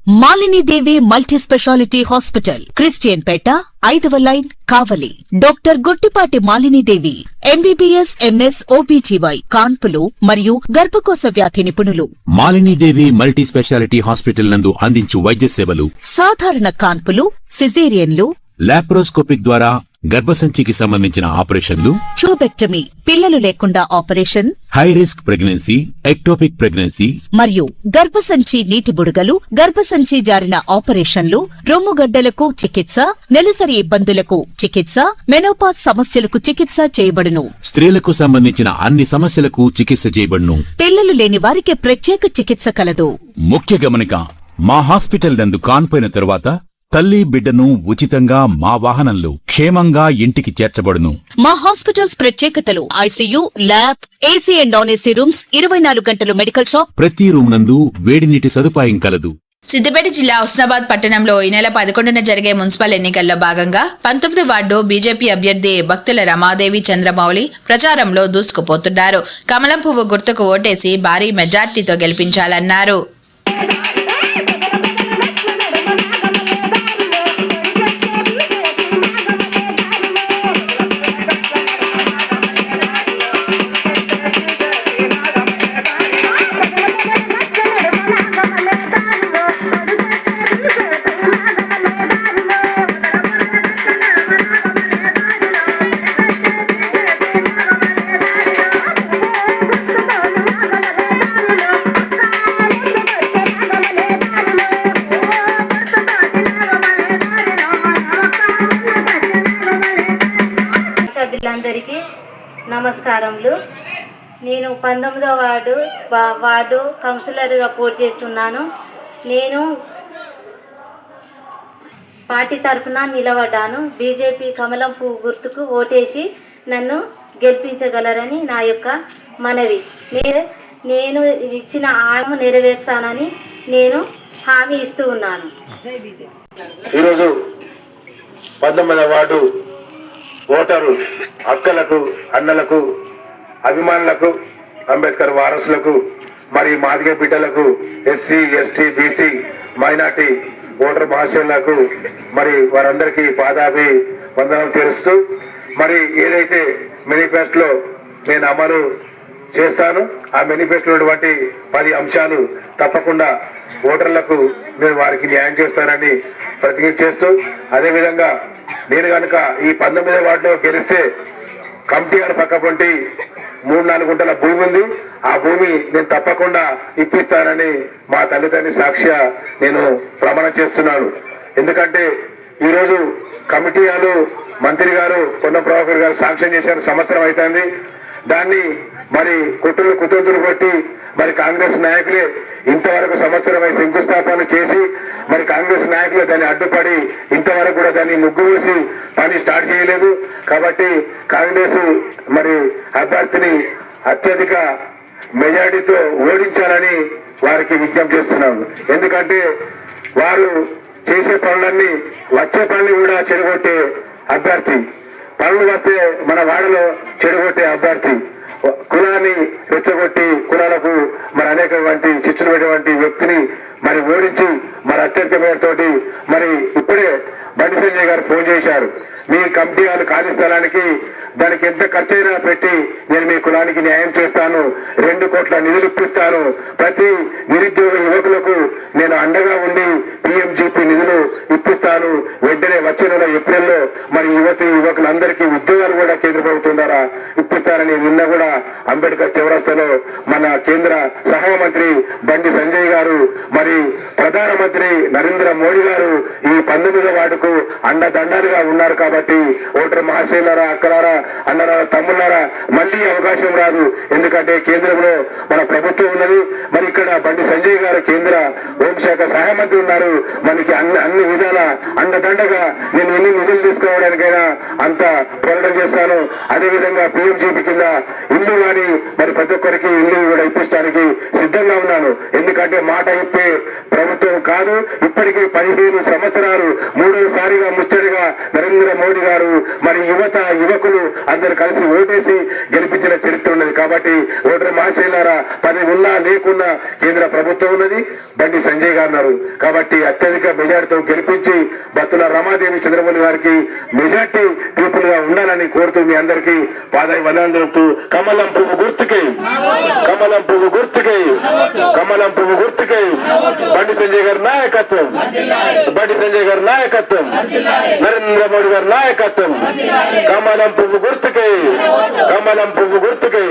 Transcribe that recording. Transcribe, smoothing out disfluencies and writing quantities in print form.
Malini Devi multi specialty hospital, Christian Peta, 5వ line, Kavali. Doctor Guttipati Malinidevi, MBBS, MS, OBGY, కాన్పులు మరియు గర్భకోశ వ్యాధి నిపుణులు. మాలినీదేవి మల్టీ స్పెషాలిటీ హాస్పిటల్ నందు అందించు వైద్య సేవలు: సాధారణ కాన్పులు, సిజేరియన్లు, లాప్రోస్కోపిక్ ద్వారా గర్భసంచికి సంబంధించిన ఆపరేషన్లు, ట్యూబెక్టమీ, పిల్లలు లేకుండా operation, high risk pregnancy, ectopic pregnancy మరియు గర్భసంచి నీటి బుడగలు, గర్భసంచి జారిన ఆపరేషన్లు, రొమ్ముగడ్డలకు చికిత్స, నెలసరి ఇబ్బందులకు చికిత్స, మెనోపాజ్ సమస్యలకు చికిత్స చేయబడును. స్త్రీలకు సంబంధించిన అన్ని సమస్యలకు చికిత్స చేయబడును. పిల్లలు లేని వారికి ప్రత్యేక చికిత్స కలదు. ముఖ్య గమనిక: మా హాస్పిటల్ నందు కాన్పోయిన తరువాత తల్లి బిడ్డను ఉచితంగా మా వాహనంలో క్షేమంగా ఇంటికి చేర్చబడును. మా హాస్పిటల్స్ ప్రత్యేకతలు: ICU, lab, AC and non AC rooms, 24 గంటలు మెడికల్ షాప్, ప్రతి రూమ్ నందు వేడి నీటి సదుపాయం కలదు. సిద్దిపేట జిల్లా హుస్నాబాద్ పట్టణంలో ఈ నెల 11న జరిగే మున్సిపల్ ఎన్నికల్లో భాగంగా 19వ వార్డు బీజేపీ అభ్యర్థి భక్తుల రమాదేవి చంద్రమౌళి ప్రచారంలో దూసుకుపోతున్నారు. కమలం పువ్వు గుర్తుకు ఓటేసి భారీ మెజార్టీతో గెలిపించాలన్నారు. అందరికీ నమస్కారములు. నేను 19వ వార్డు కౌన్సిలర్గా పోటీ చేస్తున్నాను. నేను పార్టీ తరఫున నిలబడ్డాను. బీజేపీ కమలం పువ్వు గుర్తుకు ఓటేసి నన్ను గెలిపించగలరని నా యొక్క మనవి. నేను ఇచ్చిన హామీ నెరవేర్స్తానని నేను హామీ ఇస్తూ ఉన్నాను. ఈరోజు 19వ వార్డు ఓటరు అక్కలకు, అన్నలకు, అభిమానులకు, అంబేద్కర్ వారసులకు, మరి మాదిగ బిడ్డలకు, SC, ST, BC, minority voter మహాశయులకు మరి వారందరికీ పాదాభి వందనం తెలుస్తూ, మరి ఏదైతే మేనిఫెస్టోలో నేను అమలు చేస్తాను ఆ మేనిఫెస్టోలో 10 అంశాలు తప్పకుండా ఓటర్లకు నేను వారికి న్యాయం చేస్తానని ప్రతిజ్ఞ చేస్తూ, అదేవిధంగా నేను కనుక ఈ 19వ వార్డులో గెలిస్తే కమిటీ గారి పక్క పొంటి 3-4 గుంటల భూమి ఉంది. ఆ భూమి నేను తప్పకుండా ఇప్పిస్తానని మా తల్లిదండ్రి సాక్షిగా నేను ప్రమాణం చేస్తున్నాను. ఎందుకంటే ఈరోజు కమిటీ గారు, మంత్రి గారు, పొన్నం ప్రభాకర్ గారు శాంక్షన్ చేసిన సంవత్సరం అవుతుంది. దాన్ని మరి కుటుంబులు కొట్టి మరి కాంగ్రెస్ నాయకులే ఇంతవరకు సంవత్సరమై శంకుస్థాపన చేసి మరి కాంగ్రెస్ నాయకులు దాన్ని అడ్డుపడి ఇంతవరకు కూడా దాన్ని ముగ్గు వేసి పని స్టార్ట్ చేయలేదు. కాబట్టి కాంగ్రెస్ మరి అభ్యర్థిని అత్యధిక మెజారిటీతో ఓడించాలని వారికి విజ్ఞప్తి చేస్తున్నాను. ఎందుకంటే వారు చేసే పనులన్నీ, వచ్చే పనులు కూడా చెడగొట్టే అభ్యర్థి, పనులు వస్తే మన వాడలో చెడగొట్టే అభ్యర్థి, కులాన్ని రెచ్చగొట్టి కులాలకు మరి అనేకటువంటి చిచ్చులు పెట్టేటువంటి వ్యక్తిని మరి ఓడించి మరి అత్యధిక మేరతోటి మరి ఇప్పుడే బండి సంజయ్ గారు ఫోన్ చేశారు. మీ కమిటీ వాళ్ళు ఖాళీ స్థలానికి దానికి ఎంత ఖర్చైనా పెట్టి నేను మీ కులానికి న్యాయం చేస్తాను, 2 కోట్ల నిధులు ఇప్పిస్తాను, ప్రతి నిరుద్యోగ యువకులకు నేను అండగా ఉండి పిఎంజిపి నిధులు ఇప్పిస్తాను, వెంటనే వచ్చే నెల ఏప్రిల్లో మరి యువకులందరికీ ఉద్యోగాలు కూడా కేంద్ర ప్రభుత్వం ద్వారా ఇప్పిస్తారని నిన్న కూడా అంబేద్కర్ చౌరస్తాలో మన కేంద్ర సహాయ మంత్రి బండి సంజయ్ గారు మరి ప్రధానమంత్రి నరేంద్ర మోడీ గారు ఈ 19వ వార్డుకు అండదండాలుగా ఉన్నారు. కాబట్టి ఓటర్ మహాశయులారా, అక్కలారా, అన్నలారా, తమ్ముళ్ళారా, మళ్ళీ అవకాశం రాదు. ఎందుకంటే కేంద్రంలో మన ప్రభుత్వం ఉన్నది. మరి ఇక్కడ బండి సంజయ్ గారు కేంద్ర హోంశాఖ సహాయ మంత్రి ఉన్నారు. మనకి అన్ని విధాల అండదండగా నేను ఎన్ని నిధులు తీసుకోవడానికైనా అంత పోరాటం చేస్తాను. అదేవిధంగా పిఎంజీపీ కింద ఇల్లు కానీ మరి ప్రతి ఒక్కరికి ఇల్లు కూడా ఇప్పించడానికి సిద్ధంగా ఉన్నాను. ఎందుకంటే మాట ఇప్పే ప్రభుత్వం కాదు. ఇప్పటికే 15 సంవత్సరాలు మూడోసారిగా ముచ్చటగా నరేంద్ర మోడీ గారు మరి యువత యువకులు అందరు కలిసి ఓటేసి గెలిపించిన చరిత్ర ఉన్నది. కాబట్టి ఓటర్ మహాశైలారా, పదవి ఉన్నా లేకున్నా కేంద్ర ప్రభుత్వం ఉన్నది, బండి సంజయ్ గారు ఉన్నారు. కాబట్టి అత్యధిక మెజార్టీతో గెలిపించి బత్తుల రమాదేవి చంద్రబాబు గారికి మెజార్టీ పీపుల్ గా ఉండాలని కోరుతూ మీ అందరికీ పాదాభివందనాలు తెలుపుతూ కమలం పువ్వు గుర్తుకై, కమలం పువ్వు గుర్తుకై, కమలం పువ్వు గుర్తుకై బండి సంజయ్ గారి నాయకత్వం, బండి సంజయ్ గారి నాయకత్వం, నరేంద్ర మోడీ గారి నాయకత్వం, కమలం పువ్వు గుర్తుకై, కమలం పువ్వు గుర్తుకై.